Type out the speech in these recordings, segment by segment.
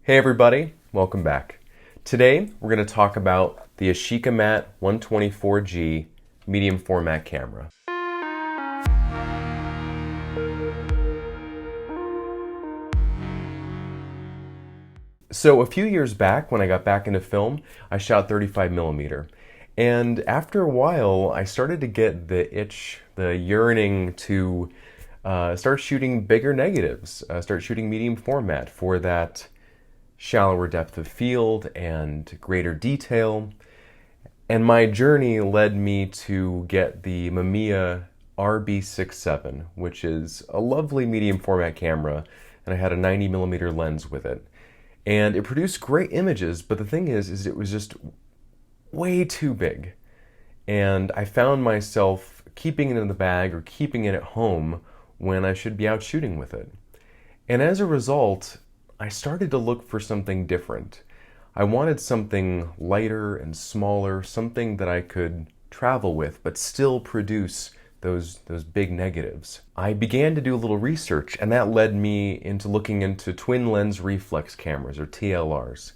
Hey everybody, welcome back. Today we're going to talk about the Yashica Mat 124G medium format camera. So a few years back when I got back into film, I shot 35mm. And after a while, I started to get the itch, the yearning to start shooting bigger negatives, start shooting medium format for that shallower depth of field and greater detail. And my journey led me to get the Mamiya RB67, which is a lovely medium format camera, and I had a 90mm lens with it. And it produced great images, but the thing is it was just way too big. And I found myself keeping it in the bag or keeping it at home when I should be out shooting with it. And as a result, I started to look for something different. I wanted something lighter and smaller, something that I could travel with, but still produce those big negatives. I began to do a little research, and that led me into looking into twin lens reflex cameras, or TLRs.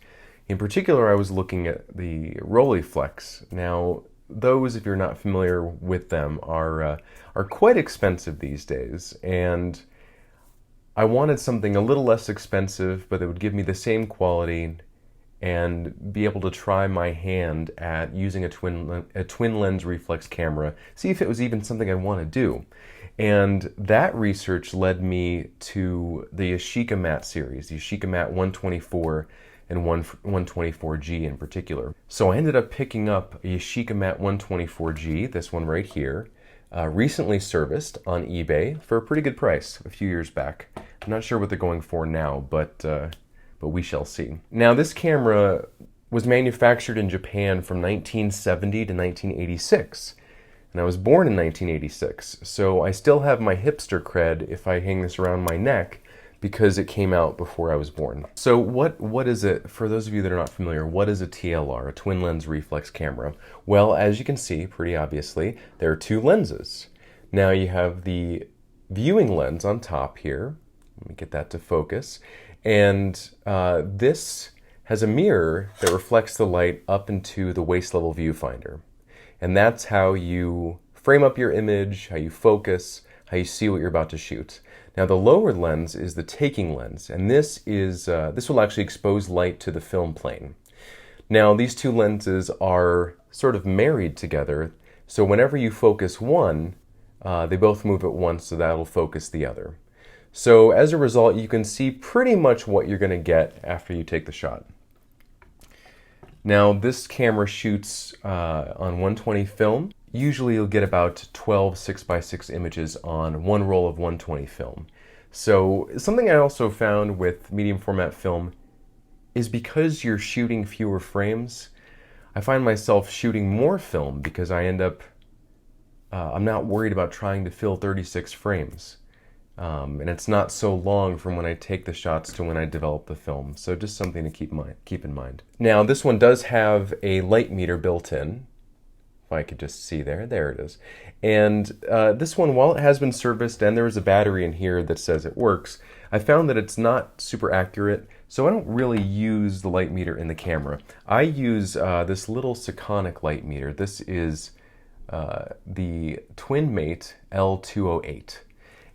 In particular, I was looking at the Rolleiflex. Now, those, if you're not familiar with them, are quite expensive these days, and I wanted something a little less expensive, but that would give me the same quality and be able to try my hand at using a twin lens reflex camera, see if it was even something I want to do. And that research led me to the Yashica Mat series, the Yashica Mat 124 and 124G in particular. So I ended up picking up a Yashica Mat 124G, this one right here, recently serviced on eBay for a pretty good price a few years back. I'm not sure what they're going for now, but we shall see. Now, this camera was manufactured in Japan from 1970 to 1986, and I was born in 1986, so I still have my hipster cred if I hang this around my neck because it came out before I was born. So what is it, for those of you that are not familiar, what is a TLR, a twin lens reflex camera? Well, as you can see, pretty obviously, there are two lenses. Now you have the viewing lens on top here. Let me get that to focus. And this has a mirror that reflects the light up into the waist level viewfinder. And that's how you frame up your image, how you focus, how you see what you're about to shoot. Now the lower lens is the taking lens, and this will actually expose light to the film plane. Now these two lenses are sort of married together, so whenever you focus one, they both move at once, so that'll focus the other. So as a result, you can see pretty much what you're going to get after you take the shot. Now this camera shoots on 120 film. Usually you'll get about 12 6x6 images on one roll of 120 film. So something I also found with medium format film is because you're shooting fewer frames, I find myself shooting more film because I end up, I'm not worried about trying to fill 36 frames. And it's not so long from when I take the shots to when I develop the film. So just something to keep in mind. Now this one does have a Lightmeter built in. If I could just see there it is. And this one, while it has been serviced and there is a battery in here that says it works, I found that it's not super accurate, so I don't really use the Lightmeter in the camera. I use this little Sekonic Lightmeter. This is the TwinMate L208.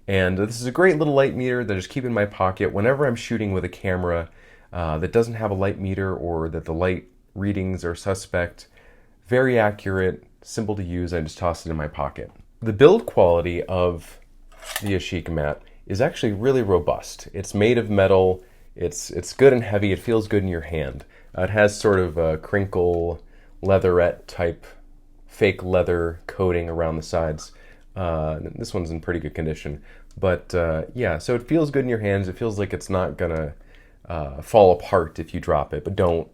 And this is a great little light meter that I just keep in my pocket whenever I'm shooting with a camera that doesn't have a light meter or that the light readings are suspect. Very accurate, simple to use, I just toss it in my pocket. The build quality of the Yashica Mat is actually really robust. It's made of metal, it's good and heavy, it feels good in your hand. It has sort of a crinkle leatherette type fake leather coating around the sides. This one's in pretty good condition, but yeah, so it feels good in your hands. It feels like it's not gonna fall apart if you drop it, but don't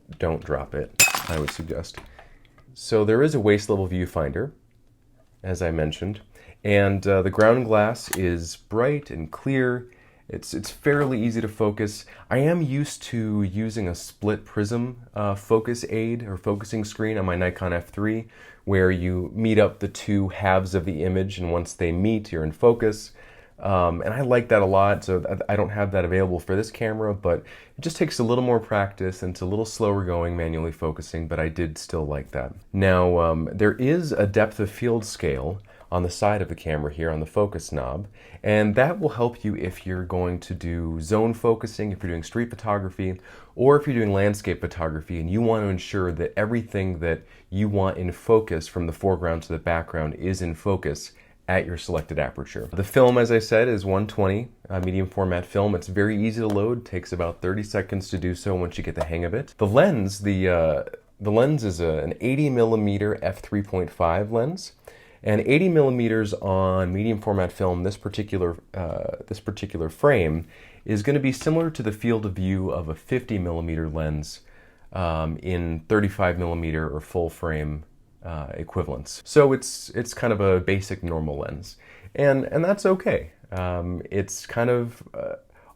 drop it, I would suggest. So there is a waist level viewfinder, as I mentioned, and the ground glass is bright and clear. It's fairly easy to focus. I am used to using a split prism focus aid or focusing screen on my Nikon F3, where you meet up the two halves of the image, and once they meet, you're in focus. And I like that a lot, so I don't have that available for this camera, but it just takes a little more practice and it's a little slower going manually focusing, but I did still like that. Now, there is a depth of field scale on the side of the camera here on the focus knob, and that will help you if you're going to do zone focusing, if you're doing street photography, or if you're doing landscape photography and you want to ensure that everything that you want in focus from the foreground to the background is in focus at your selected aperture. The film, as I said, is 120 medium format film. It's very easy to load, takes about 30 seconds to do so once you get the hang of it. The lens, the lens is an 80 millimeter f3.5 lens. And 80 millimeters on medium format film, this particular frame, is going to be similar to the field of view of a 50 millimeter lens in 35 millimeter or full frame equivalents. So it's kind of a basic normal lens, and that's okay. It's kind of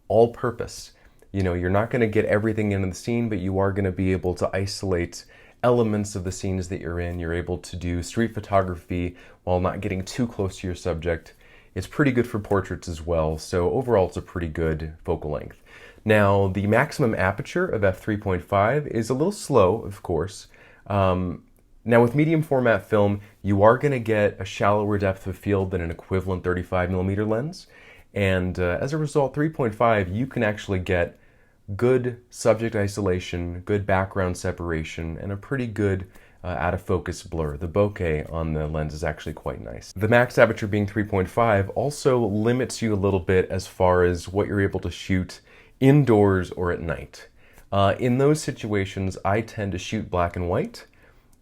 all-purpose. You know, you're not going to get everything into the scene, but you are going to be able to isolate elements of the scenes that you're in. You're able to do street photography while not getting too close to your subject. It's pretty good for portraits as well, so overall it's a pretty good focal length. Now, the maximum aperture of f3.5 is a little slow, of course. Now, with medium format film, you are going to get a shallower depth of field than an equivalent 35 millimeter lens, and as a result, 3.5, you can actually get good subject isolation, good background separation, and a pretty good out of focus blur. The bokeh on the lens is actually quite nice. The max aperture being 3.5 also limits you a little bit as far as what you're able to shoot indoors or at night. In those situations, I tend to shoot black and white,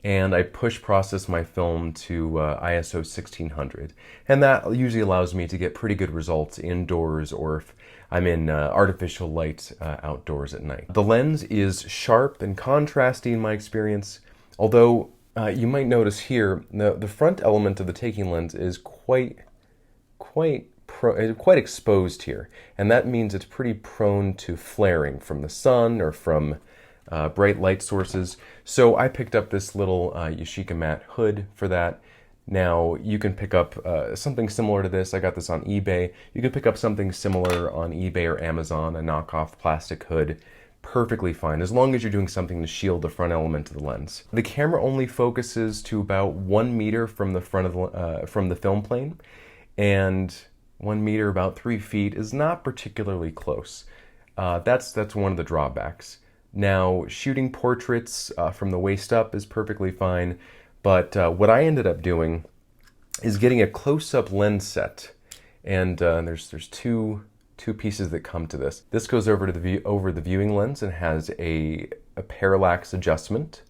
and I push process my film to ISO 1600. And that usually allows me to get pretty good results indoors or if I'm in artificial light outdoors at night. The lens is sharp and contrasty in my experience, although you might notice here the front element of the taking lens is quite exposed here, and that means it's pretty prone to flaring from the sun or from bright light sources. So I picked up this little Yashica Mat hood for that. Now, you can pick up something similar to this. I got this on eBay. You can pick up something similar on eBay or Amazon, a knockoff plastic hood. Perfectly fine, as long as you're doing something to shield the front element of the lens. The camera only focuses to about 1 meter from the front of from the film plane, and 1 meter, about 3 feet, is not particularly close. That's one of the drawbacks. Now, shooting portraits from the waist up is perfectly fine, but what I ended up doing is getting a close-up lens set, and there's two pieces that come to this. This goes over to the viewing lens and has a parallax adjustment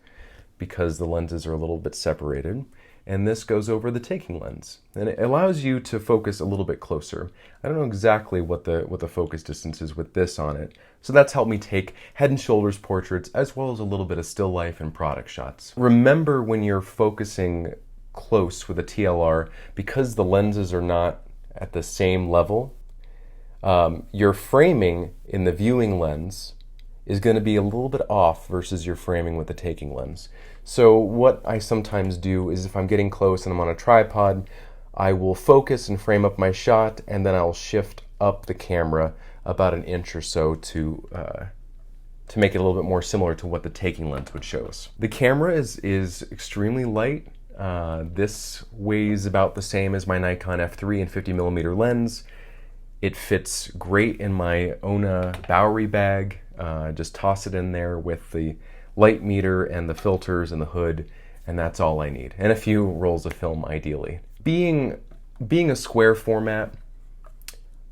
because the lenses are a little bit separated, and this goes over the taking lens, and it allows you to focus a little bit closer. I don't know exactly what the focus distance is with this on it, so that's helped me take head and shoulders portraits as well as a little bit of still life and product shots. Remember, when you're focusing close with a TLR, because the lenses are not at the same level, your framing in the viewing lens is going to be a little bit off versus your framing with the taking lens. So what I sometimes do is, if I'm getting close and I'm on a tripod, I will focus and frame up my shot, and then I'll shift up the camera about an inch or so to make it a little bit more similar to what the taking lens would show us. The camera is extremely light. This weighs about the same as my Nikon F3 and 50 millimeter lens. It fits great in my ONA Bowery bag. Just toss it in there with the Lightmeter and the filters and the hood, and that's all I need. And a few rolls of film, ideally. Being a square format,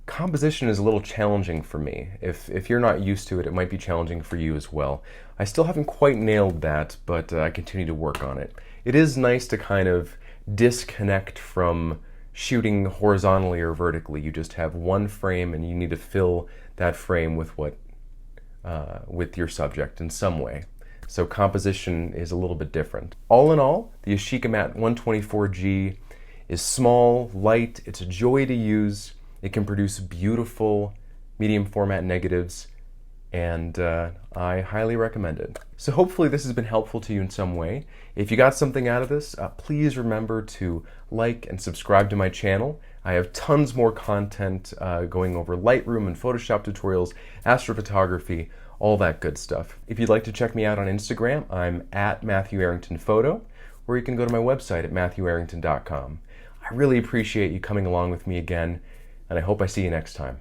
composition is a little challenging for me. If you're not used to it, it might be challenging for you as well. I still haven't quite nailed that, but I continue to work on it. It is nice to kind of disconnect from shooting horizontally or vertically. You just have one frame and you need to fill that frame with with your subject in some way. So composition is a little bit different. All in all, the Yashica Mat 124G is small, light, it's a joy to use. It can produce beautiful medium format negatives, and I highly recommend it. So hopefully this has been helpful to you in some way. If you got something out of this, please remember to like and subscribe to my channel. I have tons more content going over Lightroom and Photoshop tutorials, astrophotography, all that good stuff. If you'd like to check me out on Instagram, I'm at Matthew Arrington Photo, or you can go to my website at matthewarrington.com. I really appreciate you coming along with me again, and I hope I see you next time.